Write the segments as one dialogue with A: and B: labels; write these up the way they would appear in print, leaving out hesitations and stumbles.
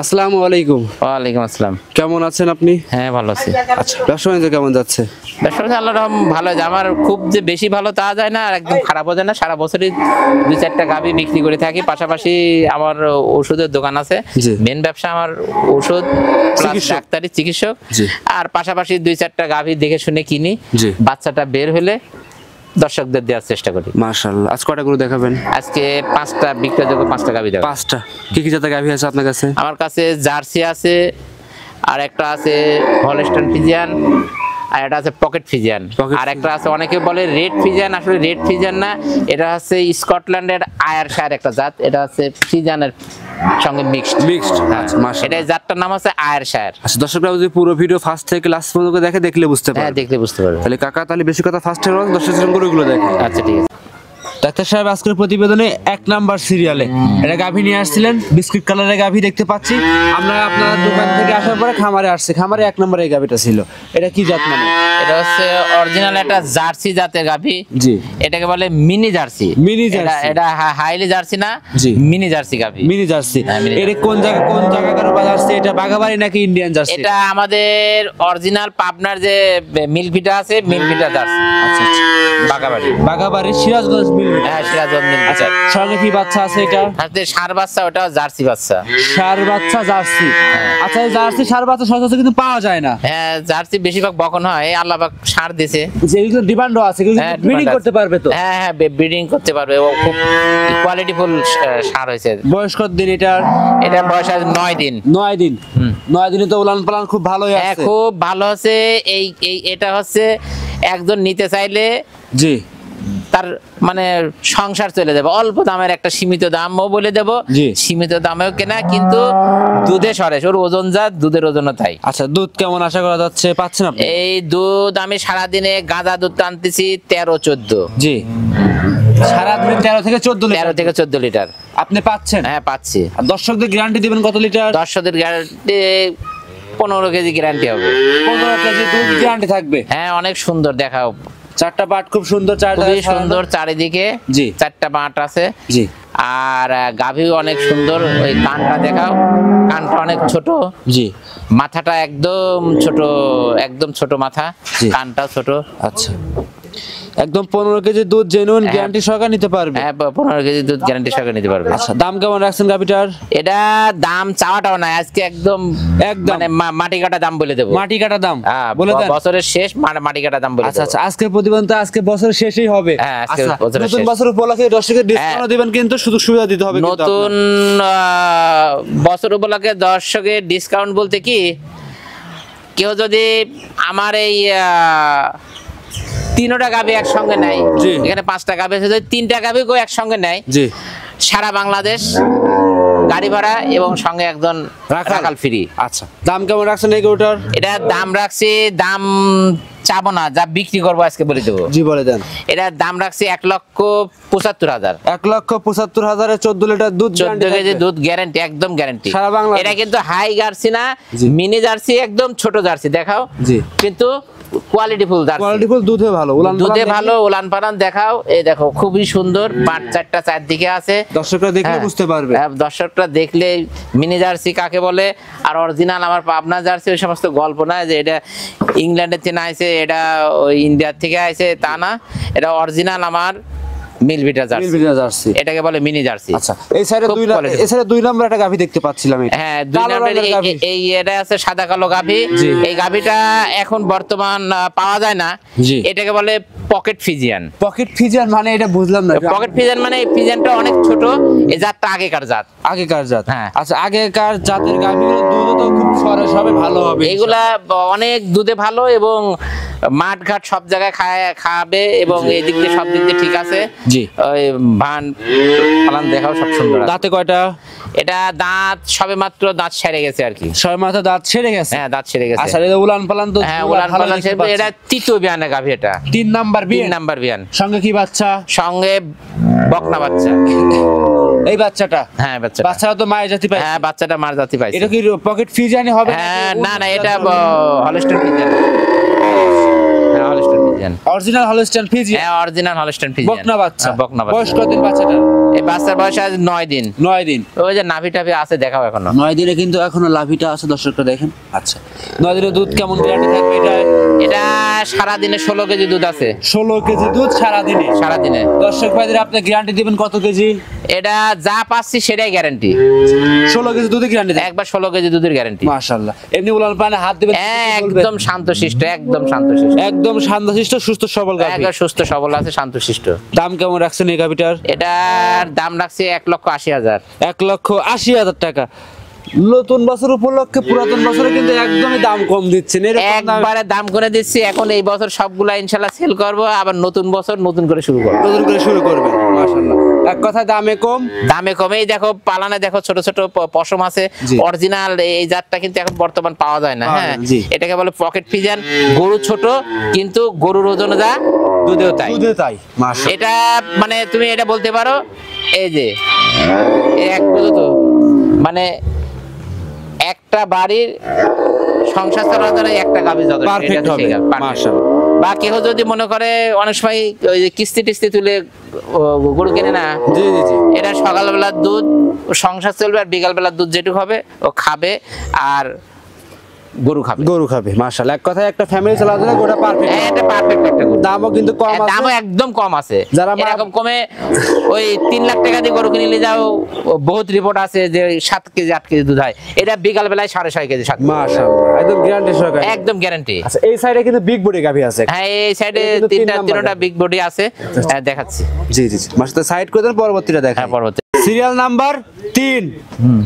A: আসসালামু আলাইকুম।
B: ওয়ালাইকুম আসসালাম।
A: কেমন আছেন আপনি?
B: হ্যাঁ ভালো আছি।
A: আচ্ছা, ব্যবসা বাণিজ্য কেমন যাচ্ছে?
B: ব্যবসা আল্লাহর রহম ভালো যায়। আমার খুব যে বেশি ভালো তা যায় না, আর একদম খারাপও যায় না। সারা বছরই 2-4টা গাভী বিক্রি করে থাকি। পাশাপাশি আমার ওষুধের দোকান আছে।
A: জি।
B: মেন ব্যবসা আমার ওষুধ প্লাস ডাক্তারি চিকিৎসক।
A: জি।
B: আর পাশাপাশি 2-4টা গাভী দেখে শুনে কিনি।
A: জি।
B: বাচ্চাটা বের হলে দর্শকদের দেওয়ার চেষ্টা করি।
A: মাশাআল্লাহ। আজ কয়টা গরু দেখাবেন?
B: আজকে 5টা বিক্রয়যোগ্য 5টা গাভী দেবো।
A: 5টা। কি কি জাতের গাভী আছে আপনার কাছে?
B: আমার কাছে জার্সি আছে, আর একটা আছে হলস্টাইন ফ্রিজিয়ান, আর এটা আছে পকেট ফ্রিজিয়ান, আর একটা আছে অনেকে বলে রেড ফ্রিজিয়ান। আসলে রেড ফ্রিজিয়ান না, এটা হচ্ছে স্কটল্যান্ডের আয়ারশায়ার একটা জাত। এটা হচ্ছে ফ্রিজিয়ানের সঙ্গে মিক্সড।
A: আচ্ছা, মাশাআল্লাহ।
B: এটা জাতটার নাম আছে আয়ারশায়ার।
A: আচ্ছা, দর্শকরা যদি পুরো ভিডিও ফার্স্ট থেকে লাস্ট পর্যন্ত দেখলে বুঝতে পারবে।
B: হ্যাঁ, দেখলে বুঝতে পারবে।
A: তাহলে কাকা, তাহলে বেশি কথা ফার্স্ট থেকে দর্শকদের গরুগুলো দেখেন।
B: আচ্ছা, ঠিক আছে।
A: ডাক্তার সাহেব, আজকের প্রতিবেদনে 1 নাম্বার সিরিয়ালে এটা গাভী নিয়ে আসছিলেন। বিস্কিট কালারের গাভী দেখতে পাচ্ছি আমরা। আপনার দোকান থেকে আসার পরে খামারে আসছে। খামারে 1 নম্বরে এই গাভীটা ছিল। এটা কি জাত মানে?
B: এটা হচ্ছে অরিজিনাল একটা জার্সি জাতের গাভী।
A: জি।
B: এটাকে বলে মিনি জার্সি।
A: Mini jersey.
B: এটা হাইলি জার্সি না,
A: জি,
B: মিনি জার্সি গাভী।
A: Mini jersey.
B: হ্যাঁ, মিনি
A: এটা কোন জায়গাকার জার্সি? এটা বাগাবাড়ি নাকি ইন্ডিয়ান জার্সি?
B: এটা আমাদের অরিজিনাল পাবনার যে মিলভিটা আছে, মিলভিটা জার্সি।
A: আচ্ছা আচ্ছা। বাগাবাড়ি সিরাজগঞ্জ মিল।
B: হ্যাঁ, সিরাজগঞ্জ মিলভিটা।
A: আচ্ছা, সঙ্গে কি বাচ্চা আছে এটা?
B: হাতে ষাঁড় বাচ্চা, ওটা জার্সি বাচ্চা।
A: ষাঁড় বাচ্চা জার্সি। আচ্ছা, এই জার্সি ষাঁড় বাচ্চা সচরাচর কিন্তু পাওয়া যায় না।
B: হ্যাঁ, জার্সি বেশিরভাগ বকন হয়, আল্লাহ পাক ষাঁড় দিয়েছে।
A: যে এগুলো ডিমান্ডও আছে, এগুলো ব্রিডিং করতে পারবে তো?
B: হ্যাঁ হ্যাঁ, ব্রিডিং করতে পারবে। ও খুব কোয়ালিটিফুল ষাঁড় হয়েছে।
A: বয়স কত দিন এটার?
B: এটা বয়স আছে 9 দিন।
A: 9 দিন। 9 দিনে তো উলান পালান খুব ভালোই
B: হ্যাঁ,
A: আছে।
B: খুব ভালো আছে। এটা হচ্ছে একজন নিতে চাইলে
A: জি,
B: তার মানে সংসার চলে যাবে। অল্প দামের একটা সীমিত দামও বলে দেব।
A: জি।
B: সীমিত দামেও কেনা, কিন্তু দুধে সরেস। ওর ওজন যা, দুধের ওজনও তাই।
A: আচ্ছা, দুধ কেমন আশা করা যাচ্ছে? পাচ্ছেন আপনি?
B: এই দুধ আমি সারাদিনে গাঁজা দুধ টানতেছি 13-14।
A: জি, সারাদিনে 13 থেকে 14 লিটার।
B: 13 থেকে 14 লিটার
A: আপনি পাচ্ছেন?
B: হ্যাঁ, পাচ্ছি।
A: আর দর্শকদের গ্যারান্টি দিবেন কত লিটার?
B: দর্শকদের গ্যারান্টি 15 কেজি গ্যারান্টি হবে।
A: 15 কেজি দুধ গ্যারান্টি থাকবে।
B: হ্যাঁ, অনেক সুন্দর দেখাও।
A: 4টা বাট খুব সুন্দর, 4টা
B: খুবই সুন্দর চারিদিকে।
A: জি।
B: 4টা বাট আছে।
A: জি।
B: আর গাভীও অনেক সুন্দর। ওই কানটা দেখাও, কানটা অনেক ছোট।
A: জি।
B: মাথাটা একদম ছোট, একদম ছোট মাথা।
A: জি।
B: কানটা ছোট।
A: আচ্ছা, একদম 15 কেজি দুধ জেনুইন গ্যারান্টি সহকারে নিতে পারবে।
B: হ্যাঁ, 15 কেজি দুধ গ্যারান্টি সহকারে নিতে পারবে।
A: আচ্ছা, দাম কেমন রাখছেন গাভিটার?
B: এটা দাম চাওয়াটাও না, আজকে একদম মানে মাটি কাটা দাম বলে দেবো।
A: মাটি কাটা দাম
B: হ্যাঁ,
A: বলে দেন।
B: বছরের শেষ মাটি কাটা দাম বলে দেবো।
A: আচ্ছা আচ্ছা, আজকে প্রতিবেদন তো আজকে বছর শেষই হবে।
B: হ্যাঁ, আজকে
A: আচ্ছা,
B: বছরের
A: নতুন
B: শেষ।
A: বছর উপলক্ষে দর্শকের ডিসকাউন্ট দিবেন, কিন্তু সুযোগ সুবিধা দিতে হবে কিন্তু
B: নতুন বছর উপলক্ষে দর্শকের ডিসকাউন্ট বলতে কি, কেউ যদি আমার এই 3টা গাভী একসঙ্গে নেয়,
A: জি।
B: এখানে 5টা গাভী আছে, যদি 3টা গাভী কেউ একসঙ্গে নেয়,
A: জি,
B: সারা বাংলাদেশ গাড়ি ভাড়া এবং সঙ্গে একজন রাখাল ফ্রি।
A: আচ্ছা, দাম কেমন রাখছেন এই গরুটার?
B: এটা দাম রাখছি, দাম চাবো না, যা বিক্রি করবো আজকে বলে দেবো।
A: জি, বলে দেন।
B: এটা দাম রাখছি 1,75,000।
A: 1,75,000 14 লিটার দুধ,
B: 14 কেজি দুধ গ্যারান্টি, একদম গ্যারান্টি।
A: সারা বাংলাদেশ।
B: এটা কিন্তু হাই জার্সি না, মিনি জার্সি, একদম ছোট জার্সি দেখাও।
A: জি।
B: কিন্তু কোয়ালিটিফুল জার্সি।
A: কোয়ালিটিফুল, দুধে ভালো,
B: দুধে ভালো, উলান পালান দেখাও। এই দেখো, খুবই সুন্দর। বাট 4টা চারদিকে আছে।
A: দর্শকরা দেখলে
B: হ্যাঁ,
A: বুঝতে পারবে।
B: হ্যাঁ, দর্শকরা দেখলে মিনি জার্সি কাকে বলে আর অরিজিনাল আমার পাবনা জার্সি ওই সমস্ত গল্প না যে এটা ইংল্যান্ডের থেকে আইছে, এটা ওই ইন্ডিয়ার থেকে আইছে, তা না। এটা অরিজিনাল আমার মিলভিটা জার্সি। এটাকে বলে মিনি জার্সি।
A: আচ্ছা, এই সাইডে দুই নাম্বার একটা গাভী দেখতে পাচ্ছিলাম।
B: হ্যাঁ, 2 নম্বরের এই এটা আছে সাদা কালো গাভী। এই গাভীটা এখন বর্তমান পাওয়া যায় না। এটাকে বলে পকেট ফ্রিজিয়ান।
A: পকেট ফ্রিজিয়ান মানে এটা বুঝলাম না।
B: পকেট ফ্রিজিয়ান মানে এই ফ্রিজিয়ানটা অনেক ছোট। এই জাতটা আগেকার জাত।
A: হ্যাঁ। আচ্ছা, আগেকার জাতের গাভীগুলো দুধও তো খুব সরেস হবে, ভালো হবে।
B: এগুলা অনেক দুধে ভালো এবং মাঠ ঘাট সব জায়গায় খাবে এবং এই দিক দিয়ে সব দিক দিয়ে ঠিক আছে।
A: জি।
B: ওই ভান পালান দেখাও, সব সুন্দর।
A: দাঁতে কয়টা?
B: এটা দাঁত সবে মাত্র দাঁত সেরে গেছে আর কি।
A: সবে মাত্র দাঁত সেরে গেছে।
B: হ্যাঁ, দাঁত সেরে গেছে।
A: আচ্ছা, এটা উলান পালান তো?
B: হ্যাঁ, উলান পালান সেরে। এটা 3য় বিয়ানের গাভী। এটা
A: 3 নাম্বার বিয়ান।
B: 3 নাম্বার বিয়ান।
A: সঙ্গে কি বাচ্চা?
B: সঙ্গে বকনা বাচ্চা।
A: এই বাচ্চাটা?
B: হ্যাঁ,
A: বাচ্চাটা তো মায়ের জাতি পাইছে।
B: হ্যাঁ, বাচ্চাটা মার জাতি পাইছে।
A: এটা কি পকেট ফ্রিজিয়ানি হবে?
B: হ্যাঁ, না, এটা হলস্টাইন ফ্রিজিয়ান। হ্যাঁ, Holstein Friesian.
A: Original Holstein Friesian.
B: হ্যাঁ অরিজিনাল হলস্টাইন ফিজিয়ান।
A: বকনা বাচ্চা।
B: বকনা বাচ্চা।
A: বয়স কতদিন বাচ্চাটা?
B: এই বাচ্চার বয়স আজ 9 দিন।
A: 9 দিন।
B: ওই যে নাভি টাভি আছে দেখাও এখনো।
A: 9 দিনে কিন্তু এখনো লাভিটা আছে, দর্শকরা দেখেন। আচ্ছা 9 দিনের দুধ কেমন গ্যারান্টি থাকবে এটা?
B: এটা সারা দিনে 16 কেজি দুধ আছে।
A: 16 কেজি দুধ সারা দিনে।
B: সারা দিনে।
A: দর্শক ভাইদের আপনি গ্যারান্টি দিবেন কত কেজি?
B: এটা যা পাচ্ছি সেটাই গ্যারান্টি।
A: 16 কেজি দুধের গ্যারান্টি দেন?
B: একবার 16 কেজি দুধের গ্যারান্টি।
A: মাশাআল্লাহ। এমনি উলান পানে হাত দিবেন?
B: একদম শান্তশিষ্ট, একদম শান্তশিষ্ট।
A: একদম শান্তশিষ্ট, সুস্থ সবল গাভী।
B: একদম সুস্থ সবল আছে, শান্তশিষ্ট।
A: দাম কেমন রাখছেন এই গাভীটার?
B: এটার দাম রাখছে 1,80,000।
A: 1,80,000 টাকা। নতুন বছর উপলক্ষে পুরাতন বছরে কিন্তু একদমই দাম কম দিচ্ছেন।
B: একবারে দাম করে দিচ্ছি। এখন এই বছর সবগুলা ইনশাআল্লাহ সেল করব, আবার নতুন বছর নতুন করে শুরু করব।
A: নতুন করে শুরু করবেন। মাশাআল্লাহ। এক কথায় দামে কম।
B: দামে কমেই দেখো, পালানে দেখো ছোট ছোট পশম আছে। অরিজিনাল এই জাতটা কিন্তু এখন বর্তমান পাওয়া যায় না। হ্যাঁ, এটাকে বলে পকেট ফিজিয়ান। গরু ছোট কিন্তু গরুর ওজন যা দুধেও তাই।
A: দুধে তাই। মাশাআল্লাহ।
B: এটা মানে তুমি এটা বলতে পারো এই যে এক তো মানে একটা বাড়ির সংসার চালানোর জন্য একটা গাভী যথেষ্ট।
A: পারফেক্ট হবে। মাশাআল্লাহ।
B: বা কেউ যদি মনে করে অনেক সময় ওই যে কিস্তি টিস্তি তুলে গরু কেনে না,
A: জি জি জি,
B: এটা সকালবেলার দুধ সংসার চলবে, আর বিকালবেলার দুধ যেটুকু হবে ও খাবে আর গরু খাবে।
A: গরু খাবে। মাশাআল্লাহ। এক কথায় একটা ফ্যামিলি চালানোর জন্য গোটা পারফেক্ট।
B: হ্যাঁ এটা পারফেক্ট একটা গরু।
A: দামও কিন্তু কম আছে।
B: দামও একদম কম আছে।
A: যারা
B: এরকম কমে ওই 3 লাখ টাকা দিয়ে গরু কিনে নিয়ে যাও, বহুত রিপোর্ট আছে যে 7 কেজি 8 কেজি দুধ হয়। এটা বিকাল বেলায় 6.5 কেজি 7।
A: মাশাআল্লাহ। একদম গ্যারান্টি সহকারে।
B: একদম গ্যারান্টি।
A: আচ্ছা এই সাইডে কিন্তু বিগ বডি গাভী আছে।
B: হ্যাঁ এই সাইডে তিনটা বিগ বডি আছে। হ্যাঁ দেখাচ্ছি।
A: জি জি জি। মাশাআল্লাহ। সাইড করে দেন, পরবর্তীটা দেখাই।
B: হ্যাঁ পরবর্তী
A: সিরিয়াল নাম্বার 3।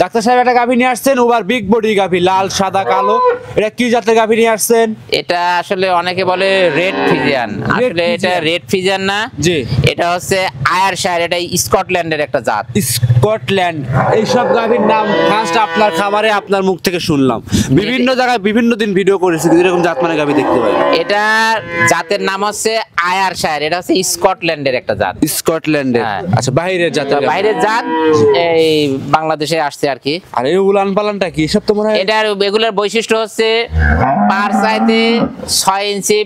A: ডাক্তার সাহেব একটা গাভী নিয়ে আসছেন, ওভার বিগ বডি গাভী, লাল সাদা কালো। এটা কি জাতের গাভী নিয়ে আসছেন?
B: এটা আসলে অনেকে বলে রেড ফিজিয়ান। আসলে এটা রেড ফিজিয়ান না।
A: জি।
B: এটা হচ্ছে আয়ারশায়ার। এটা স্কটল্যান্ডের একটা জাত।
A: স্কটল্যান্ড। এই সব গাভীর নাম ফার্স্ট আপনার খামারে আপনার মুখ থেকে শুনলাম। বিভিন্ন জায়গায় বিভিন্ন দিন ভিডিও করেছি, কিন্তু এরকম জাত মানে গাভী দেখতে পাই।
B: এটা জাতের নাম হচ্ছে আয়ারশায়ার। এটা হচ্ছে স্কটল্যান্ডের একটা জাত।
A: স্কটল্যান্ডের।
B: হ্যাঁ।
A: আচ্ছা বাইরের জাতের গাভী।
B: বাইরের জাত, এই বাংলাদেশে আসছে আর কি।
A: আর এই উলান পালানটা কি সব তো মনে হয়?
B: এটার এগুলোর বৈশিষ্ট্য হচ্ছে পার চাইতে 6 ইঞ্চি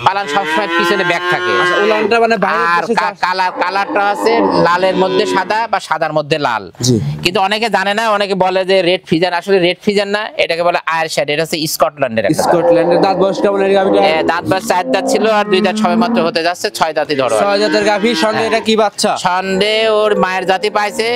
B: পালান সবসময় পিছনে ব্যাক থাকে।
A: আচ্ছা উলানটা মানে
B: আর কালারটা আছে লালের মধ্যে সাদা বা সাদার মধ্যে লাল। কিন্তু অনেকে জানে না, অনেকে বলে যে রেড ফিজান। আসলে রেড ফিজান না, এটাকে বলে আয়ারশায়ার। এটা হচ্ছে স্কটল্যান্ডের একটা।
A: স্কটল্যান্ডের। দাঁত বয়স কেমন এই গাভীটা?
B: দাঁত বয়স 4 দাঁত ছিল, আর 2 দাঁত সবে মাত্র হতে যাচ্ছে। 6 দাঁতই ধরো।
A: 6 জাতের গাভী। সঙ্গে এটা কি বাচ্চা?
B: সন্ডে ওর মায়ের জাতি পাইছে।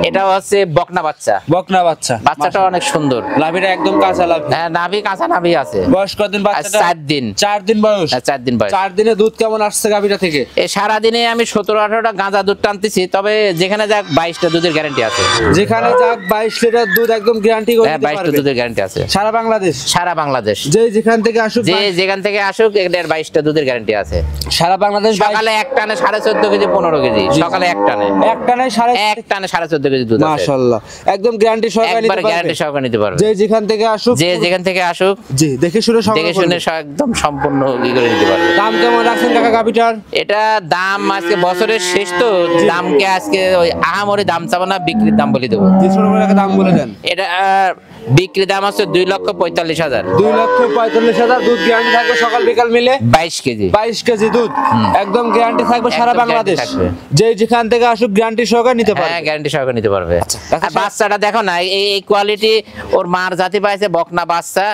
B: এটা হচ্ছে বকনা বাচ্চা।
A: বকনা বাচ্চা।
B: বাচ্চাটা অনেক সুন্দর।
A: লাভিটা একদম কাঁচা লাভি।
B: হ্যাঁ নাভি কাঁচা নাভি আছে।
A: বয়স কতদিন বাচ্চাটা?
B: 4 দিন।
A: 4 দিন বয়স।
B: 4 দিন বয়স।
A: 4 দিনে দুধ কেমন আসছে গাভীটা থেকে?
B: এই সারা দিনে আমি 17-18টা গাঁজা দুধ টানতেছি। তবে যেখানে যাক 22টা দুধের গ্যারান্টি আছে।
A: যেখানে যাক 22 লিটার দুধ একদম গ্যারান্টি করে দিতে পারবে।
B: 22টা দুধের গ্যারান্টি আছে।
A: সারা বাংলাদেশ।
B: সারা বাংলাদেশ।
A: যেখান থেকে আসুক,
B: যেখান থেকে আসুক, এর 22টা দুধের গ্যারান্টি আছে।
A: সারা বাংলাদেশ।
B: সকালে এক টানে 14.5 কেজি 15 কেজি। সকালে এক টানে 14.5 কেজি দুধ আছে।
A: মাশাআল্লাহ। একদম গ্যারান্টি সহকারে নিতে
B: একবার
A: পারবে।
B: গ্যারান্টি সহকারে নিতে পারবে।
A: যেখান থেকে আসুক।
B: যেখান থেকে আসুক।
A: জি দেখে শুনে
B: একদম সম্পূর্ণ ই করে নিতে পারবে।
A: দাম কেমন রাখছেন কাকা গাভীটার?
B: এটা দাম আজকে বছরের শেষ তো, দামকে আজকে ওই আহামরি দাম চাবো না, বিক্রির দাম বলে দেবো।
A: 200 টাকা দাম বলে দেন।
B: এটা বিক্রি দাম আছে 2,45,000।
A: 2,45,000। দুধ গ্যারান্টি থাকবে সকাল বিকাল মিলে
B: 22 কেজি।
A: 22 কেজি দুধ একদম গ্যারান্টি থাকবে সারা
B: একদম
A: বাংলাদেশ।
B: guarantee থাকবে।
A: যেখান থেকে আসুক গ্যারান্টি সহকারে নিতে পারবে।
B: হ্যাঁ গ্যারান্টি সহকারে নিতে পারবে। আর বাচ্চাটা দেখো না, এই কোয়ালিটি ওর মার জাতি পাইছে, বকনা বাচ্চা।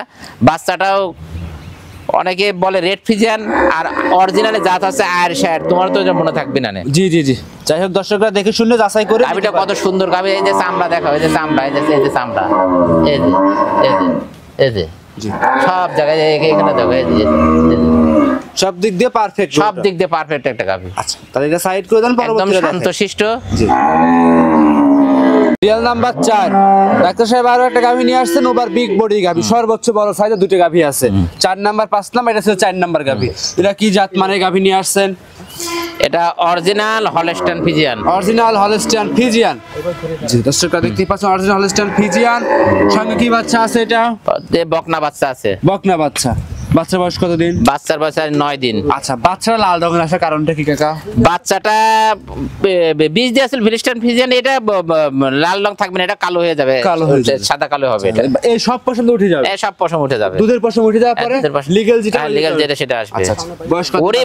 B: বাচ্চাটাও অনেকে বলে রেড ফিজিয়ান, আর অরিজিনালি জাত আছে আয়ারশায়ার। তোমার তো মনে থাকবে না।
A: জি জি জি। যাই হোক দর্শকরা দেখে শুনে যাচাই করে।
B: গাভীটা কত সুন্দর গাভী। এই যে চামড়া দেখো, এই যে চামড়া, এই যে চামড়া, এই যে সব জায়গায় এখানে দেখো, এই যে
A: সব দিক দিয়ে পারফেক্ট।
B: সব দিক দিয়ে পারফেক্ট একটা গাভী।
A: আচ্ছা তাহলে এটা সাইড করে দেন,
B: একদম
A: পরবর্তীতে দেখাই।
B: শান্তশিষ্ট।
A: জি। Serial number 4। ডাক্তার সাহেব আরো একটা গাভী নিয়ে আসছেন, ওভার বিগ বডি গাভী, সর্বোচ্চ বড় সাইজে দুটো গাভী আছে। 4 নাম্বার 5 নাম্বার, এটা ছিল 4 নাম্বার গাভী। এটা কি জাত মানে গাভী নিয়ে আসছেন?
B: এটা original Holstein Friesian.
A: Original Holstein Friesian. জি দর্শকরা দেখতে পাচ্ছেন অরিজিনাল হলস্টাইন ফিজিয়ান। সঙ্গে কি বাচ্চা আছে? এটা
B: বকনা বাচ্চা আছে।
A: বকনা বাচ্চা। বাচ্চার বয়স কতদিন?
B: বাচ্চার বয়স 9 দিন।
A: আচ্ছা, বাচ্চারা লাল রঙের আসার কারণটা কি কাকা?
B: বাচ্চাটা বীজ দিয়ে আসলে হলস্টাইন ফ্রিজিয়ান, এটা লাল রং থাকবে না, এটা কালো হয়ে যাবে,
A: কালো হয়ে যাবে।
B: সাদা কালো হবে এটা।
A: এই সব পশম উঠে যাবে?
B: সব পশম উঠে যাবে,
A: দুধের পশম উঠে যাওয়ার পরে লিগ্যাল যেটা
B: সেটা আসবে।
A: আচ্ছা, বয়স কত?
B: ওরে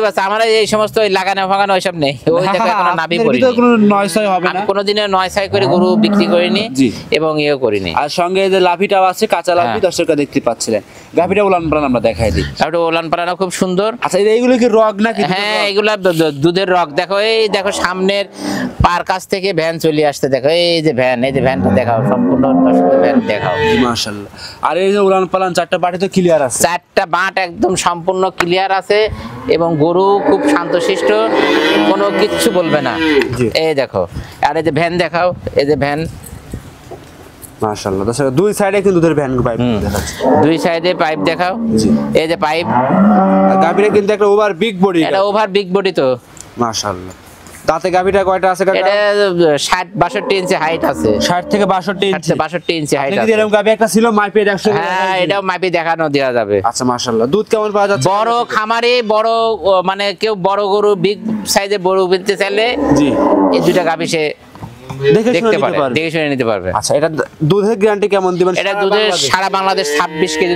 B: বাচ্চা আমরা এই সমস্ত ওই লাগানো ফাগানো ওইসব নেই, ওই দেখো এখনো নাভি পড়েনি।
A: কোনো নয়ছয় হবে না?
B: আমি কোনোদিনও 9 করে গরু বিক্রি করিনি
A: জি।
B: এবং ইয়েও করিনি।
A: আর সঙ্গে এই যে লাভিটাও আছে, কাঁচা লাভি, দর্শকরা দেখতে পাচ্ছিলেন। গাভিটা উলান পালান আমরা দেখাই দিই।
B: তারপরে ওলান পালানো খুব সুন্দর।
A: আচ্ছা, এইগুলো কি রগ নাকি?
B: হ্যাঁ, এগুলা দুধের রগ। দেখো এই দেখো সামনের পার কাছ থেকে ভ্যান চলে আসতে, দেখো এই যে ভ্যান, এই যে ভ্যানটা দেখাও, সম্পূর্ণ ভ্যান দেখাও।
A: মাশাআল্লাহ। আর এই যে উলান পালান চারটা বাটি তো ক্লিয়ার আছে,
B: চারটা বাট একদম সম্পূর্ণ ক্লিয়ার আছে এবং গরু খুব শান্তশিষ্ট, কোনো কিচ্ছু বলবে না।
A: জি।
B: এই দেখো, আর এই যে ভ্যান দেখাও, এই যে ভ্যান,
A: মাশাআল্লাহ। দর্শক দুই সাইডে কিন্তু দুধের ভ্যান পাইপ দেখাচ্ছে।
B: দুই সাইডে পাইপ দেখাও,
A: জি।
B: এই যে পাইপ।
A: আর গাভিটা কিন্তু একটা ওভার বিগ বডি।
B: এটা ওভার বিগ বডি তো।
A: মাশাআল্লাহ। দাঁতে গাভিটা কয়টা আছে কাকা?
B: এটা 60-62 ইঞ্চি হাইট আছে।
A: 60 থেকে 62 ইঞ্চি।
B: 62 ইঞ্চি হাইট
A: নাকি
B: আছে।
A: এরকম গাভি একটা ছিল মাইপে 100?
B: হ্যাঁ, এটাও মাপি দেখানো দেওয়া যাবে।
A: আচ্ছা, মাশাআল্লাহ। দুধ কেমন পাওয়া যাচ্ছে?
B: বড় খামারে বড় মানে কেউ বড় গরু বিগ সাইজে বড় কিনতে চাইলে
A: জি,
B: এই দুইটা গাভি সে
A: দেখে শুনে
B: দেখতে
A: নিতে
B: পারে,
A: পারবে।
B: দেখে শুনে নিতে পারবে।
A: আচ্ছা, এটা দুধের গ্যারান্টি কেমন দিবেন?
B: এটা দুধের সারা বাংলাদেশ 26 কেজি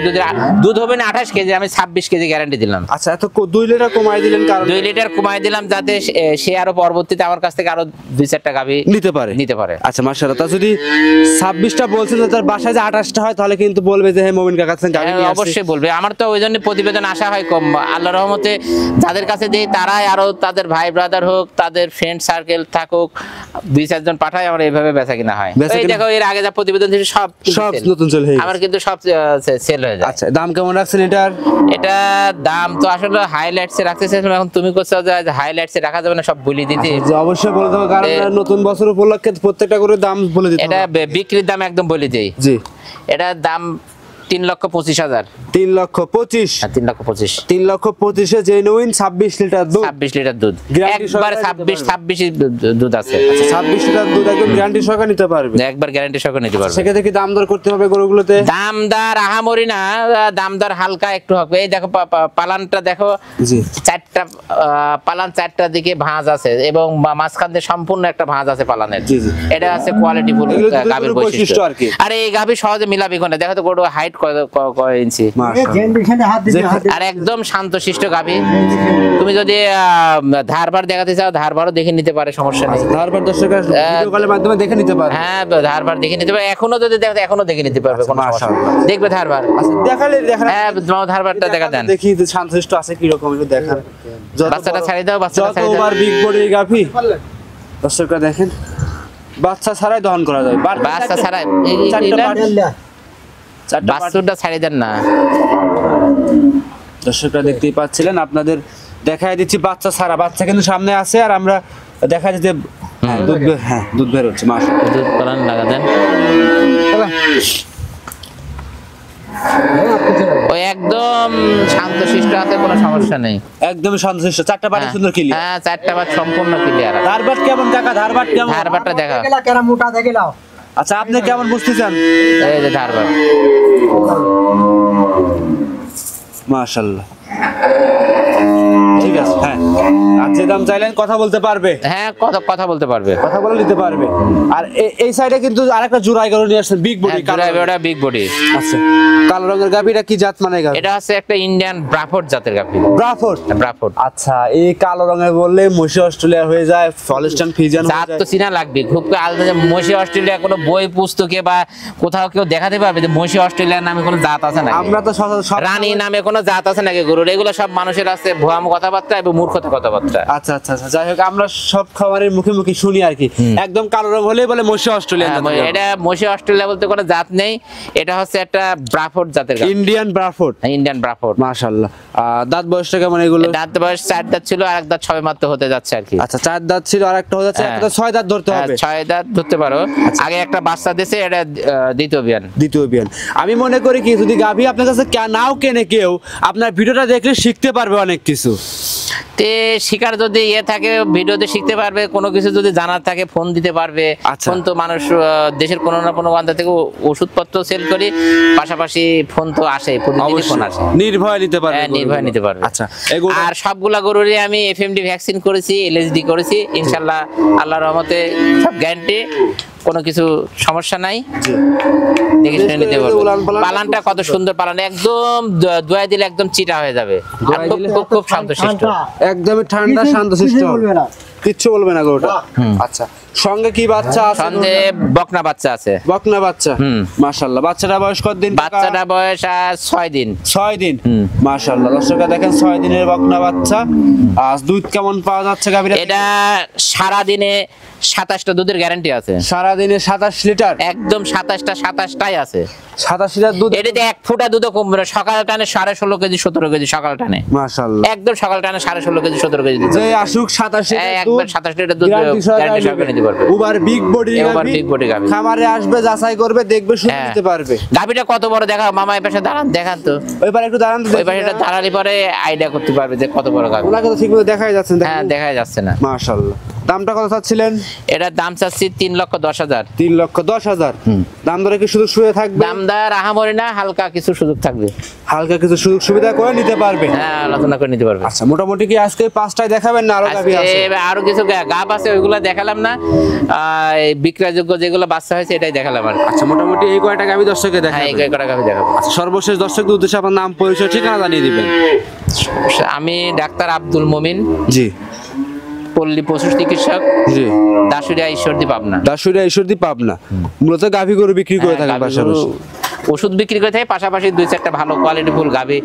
B: দুধ হবে না, 28 কেজি, আমি 26 কেজি গ্যারান্টি দিলাম।
A: আচ্ছা, এত 2 লিটার কমাই দিলেন কারণ?
B: 2 লিটার কমাই দিলাম যাতে সে আরো পরবর্তীতে আমার কাছ থেকে আরো 2-4টা গাভি নিতে পারে।
A: আচ্ছা, মাশাআল্লাহ। তা যদি 26টা বলছেন, তার বাসায় যে 28টা হয় তাহলে কিন্তু বলবে যে হ্যাঁ মমিন কাকা কাছে গাভি নিয়ে আসছি।
B: অবশ্যই বলবে। আমার তো ওই জন্য প্রতিবেদন আসা হয় কম। আল্লাহর রহমতে যাদের কাছে দেই তারাই আরো তাদের ভাই ব্রাদার হোক, তাদের ফ্রেন্ড সার্কেল থাকুক, 2-4 জন পাঠায়, আমরা এইভাবে বেচা কিনা হয়। এই দেখো এর আগে যা প্রতিবেদন ছিল সব
A: নতুন সেল হয়ে গেছে।
B: আমার কিন্তু সব সেল হয়ে যায়।
A: আচ্ছা, দাম কেমন রাখছেন এটার?
B: এটা দাম তো আসলে হাইলাইটসে রাখতে চাইছিলাম, এখন তুমি কোথাও যে হাইলাইটসে রাখা যাবে না, সব বলি দিতে।
A: যে অবশ্যই বলে দেবো, কারণ নতুন বছর উপলক্ষে প্রত্যেকটা করে দাম বলে দিতে
B: এটা
A: হবে।
B: বিক্রির দাম একদম বলে দেই।
A: জি।
B: এটার দাম 3,25,000।
A: 3,25,000?
B: 3,25,000।
A: 3,25,000 এ জেনুইন 26 লিটার দুধ।
B: 26 লিটার দুধ,
A: Guarantee
B: একবার
A: সহকারে
B: 26 দুধ আছে।
A: 26 লিটার দুধ একদম গ্যারান্টি সহকারে নিতে পারবে।
B: একবার গ্যারান্টি সহকারে নিতে পারবে।
A: সেক্ষেত্রে কি দাম দর করতে হবে গরুগুলোতে?
B: দামদার আহামরি না, দামদার হালকা একটু হবে। এই দেখো পালানটা দেখো,
A: জি।
B: চারটা পালান, চারটার দিকে ভাঁজ আছে এবং মাঝখান দিয়ে সম্পূর্ণ একটা ভাঁজ আছে পালানের।
A: জি, জি।
B: এটা আছে কোয়ালিটি ফুল
A: এগুলো দুধের
B: গাভীর
A: বৈশিষ্ট্য
B: বৈশিষ্ট্য
A: আর কি।
B: আর এই গাভী সহজে মিলাবি কোনে, দেখো তো গরু হাইট কয় ইঞ্চি,
A: মাশাআল্লাহ।
B: আর একদম শান্তশিষ্ট গাভী। তুমি যদি ধারবার দেখাতে চাও ধারবারও দেখে নিতে পারে, সমস্যা নেই।
A: ধারবার দর্শকরা ভিডিও কলের মাধ্যমে দেখে নিতে পারবে।
B: হ্যাঁ, ধারবার দেখে নিতে পারে, এখনো যদি দেখো এখনো দেখে নিতে পারবে, কোনো সমস্যা নেই।
A: মাশাআল্লাহ।
B: দেখবে ধারবার।
A: আচ্ছা, দেখালে দেখা।
B: হ্যাঁ, তোমার ধারবারটা দেখা দেন।
A: দেখি যে শান্তশিষ্ট আছে কি রকম, একটু দেখান।
B: বাচ্চাটা ছাড়ি দাও, বাচ্চাটা ছাড়ি দাও।
A: যতবার বিগ বডি গাভী দর্শকরা দেখেন, বাচ্চা ছাড়াই দহন করা যায়।
B: বাচ্চা ছাড়াই
A: চারটা
B: বাছুরটা ছাড়ি দেন না।
A: দর্শকরা দেখতেই পাচ্ছিলেন, আপনাদের দেখাই দিচ্ছি বাচ্চা ছাড়া। বাচ্চা কিন্তু সামনে আছে, আর আমরা দেখা যাচ্ছে দুধ বের হচ্ছে। মাশাআল্লাহ।
B: দুধ পালান লাগা দেন। ওই একদম শান্তশিষ্ট আছে, কোনো সমস্যা নেই,
A: একদম সন্তুষ্ট। চারটা বাটি সুন্দর ক্লিয়ার।
B: হ্যাঁ, চারটা বাট সম্পূর্ণ ক্লিয়ার।
A: ধারবাট কেমন কাকা? ধারবাট কেমন?
B: ধারবারটা দেখা।
A: আচ্ছা, আপনি কেমন বুঝতেছেন?
B: এই যে ধারবার।
A: মাশাআল্লাহ। ঠিক আছে। হ্যাঁ, আর যে দাম চাইলেন কথা বলতে পারবে।
B: হ্যাঁ, কথা বলতে পারবে,
A: কথা বলে নিতে পারবে। আর এই সাইডে কিন্তু আরেকটা জোড়াই গরু নিয়ে আসছেন, বিগ বডি।
B: ওটা বিগ বডি।
A: আচ্ছা, কালো রঙের গাভীটা কি জাত মানে গাভী?
B: এটা হচ্ছে একটা ইন্ডিয়ান ব্রাফোর্ড জাতের গাভী। ব্রাফোর্ড।
A: আচ্ছা, এই কালো রঙের বললে মসি অস্ট্রেলিয়া হয়ে যায়, হলস্টাইন ফ্রিজিয়ান হয়ে
B: জাত
A: যায়।
B: তো চিনা লাগবে খুব আলাদা। মসি অস্ট্রেলিয়া কোনো বই পুস্তকে বা কোথাও কেউ দেখাতে পারবে যে মসি অস্ট্রেলিয়ার নামে কোনো জাত আছে নাকি?
A: আমরা তো
B: রানী নামে কোনো জাত আছে নাকি গরুর? এগুলো সব মানুষের আছে ভুয়াম কথাবার্তা এবং মূর্খতা কথাবার্তা।
A: আচ্ছা আচ্ছা আচ্ছা, যাই হোক, আমরা সব খাবারের মুখে মুখে শুনি আর কি। একদম কালো রং হলেই বলে মসি অস্ট্রেলিয়ান।
B: এটা মসি অস্ট্রেলিয়া বলতে কোনো জাত নেই, এটা হচ্ছে একটা ব্রাফোর্ড জাতের গাভী।
A: ইন্ডিয়ান ব্রাফোর্ড।
B: ইন্ডিয়ান ব্রাফোর্ড।
A: মাশাআল্লাহ। দাঁত বয়সটা কেমন এগুলো?
B: দাঁত বয়স 4 দাঁত ছিল, আর এক দাঁত 6 মাত্র হতে যাচ্ছে আর কি।
A: আচ্ছা, 4 দাঁত ছিল, আর একটা হয়ে যাচ্ছে, একটা 6 দাঁত ধরতে হবে।
B: 6 দাঁত ধরতে পারো। আগে একটা বাচ্চা দিয়েছে, এটা দ্বিতীয় বিয়ান। আমি
A: মনে করি কি, যদি গাভী আপনার কাছে নাও কেনে কেউ, আপনার ভিডিওটা দেখলে শিখতে পারবে অনেক কিছু।
B: তে শিকার যদি থাকে ভিডিওতে শিখতে পারবে, কোনো কিছু যদি জানার থাকে ফোন দিতে পারবে।
A: আচ্ছা।
B: ফোন তো মানুষ দেশের কোনো না কোনো প্রান্ত থেকে ওষুধপত্র সেল করি, পাশাপাশি ফোন তো আসে, প্রতিদিনই ফোন আসে।
A: নির্ভয় নিতে পারবে।
B: হ্যাঁ, নির্ভয় নিতে পারবে।
A: আচ্ছা,
B: আর সবগুলা গরুরই আমি এফএমডি ভ্যাকসিন করেছি, এলএসডি করেছি, ইনশাল্লাহ আল্লাহর রহমতে সব গ্যারান্টি, কোনো কিছু সমস্যা নাই। দেখে শুনে নিতে পারবে। পালানটা কত সুন্দর পালান, একদম দোয়া দিলে একদম চিটা হয়ে যাবে, আর খুব শান্তশিষ্ট,
A: একদমই ঠান্ডা শান্তশিষ্ট, কিচ্ছু বলবে না গরুটা। আচ্ছা, সঙ্গে কি বাচ্চা আছে?
B: সঙ্গে বকনা বাচ্চা আছে।
A: বকনা বাচ্চা, মাশাআল্লাহ। বাচ্চাটা বয়স কতদিন?
B: বাচ্চাটা বয়স আর 6 দিন।
A: 6 দিন, মাশাআল্লাহ। দর্শকরা দেখেন 6 দিনের বকনা বাচ্চা। আজ দুধ কেমন পাওয়া যাচ্ছে গাভীর?
B: এটা সারা দিনে 27টা দুধের গ্যারান্টি আছে।
A: সারা দিনে 27 লিটার,
B: একদম 27টাই আছে।
A: 27 লিটার দুধ।
B: এটাতে এক ফোঁটা দুধও কমবে না। সকাল টানে 16.5 কেজি 17 কেজি, সকাল টানে
A: মাশাআল্লাহ,
B: একদম সকাল টানে 16.5 কেজি 17 কেজি দুধ।
A: যে আসুক 27 লিটার দুধ,
B: একবার 27 লিটার দুধ গ্যারান্টি সহকারে নিতে পারবে।
A: Over big body
B: over big body গাভী।
A: খামারে আসবে, যাচাই করবে, দেখবে, শুনে নিতে পারবে।
B: গাভীটা কত বড় দেখা, মামা এই পাশে দাঁড়ান, দেখান তো।
A: ওইবার একটু দাঁড়ান তো,
B: ওই পাশে দাঁড়ালে পরে আইডিয়া করতে পারবে যে কত বড় গাভী।
A: ওনাকে তো ঠিকমতো দেখাই যাচ্ছে না।
B: হ্যাঁ, দেখা যাচ্ছে না।
A: মাশাআল্লাহ। দামটা কত চাচ্ছিলেন?
B: এটার দাম চাচ্ছি 3,10,000।
A: 3,10,000। দাম দরে কি শুধু শুয়ে থাকবে?
B: দামদার আহামরি না, হালকা কিছু সুযোগ থাকবে,
A: হালকা কিছু সুযোগ সুবিধা করে নিতে পারবে।
B: হ্যাঁ, আলোচনা করে নিতে পারবে।
A: আচ্ছা, মোটামুটি কি আজকে 5টায় দেখাবেন না আরো গাভী আছে?
B: আরো কিছু গাব আছে, ওইগুলো দেখালাম না। এই বিক্রয়যোগ্য যেগুলো বাচ্চা হয়েছে এটাই দেখালাম আর।
A: আচ্ছা, মোটামুটি এই কয়টা গাভী দর্শককে
B: হ্যাঁ,
A: দেখাবেন?
B: এই কয়টা গাভী দেখাবো।
A: আচ্ছা, সর্বশেষ দর্শকদের উদ্দেশ্যে আপনার নাম, পরিচয়, ঠিকানা জানিয়ে দিবেন।
B: আমি ডাক্তার আব্দুল মমিন,
A: জি।
B: পল্লী পশু চিকিৎসক,
A: জি।
B: দাসুরিয়া ঈশ্বরদী, পাবনা।
A: দাসুরিয়া ঈশ্বরদী, পাবনা। মূলত গাভী গরু বিক্রি করে থাকেন
B: গাভী
A: পাশাপাশি?
B: গরু, ওষুধ বিক্রি করে থাকি, পাশাপাশি 2-4টা ভালো কোয়ালিটি ফুল গাভী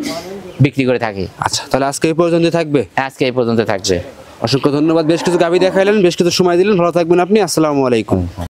B: বিক্রি করে থাকি।
A: আচ্ছা, তাহলে আজকে এই পর্যন্ত থাকবে।
B: আজকে এই পর্যন্ত থাকবে।
A: অসংখ্য ধন্যবাদ। বেশ কিছু গাভী দেখাইলেন, বেশ কিছু সময় দিলেন। ভালো থাকবেন আপনি। আসসালামু আলাইকুম।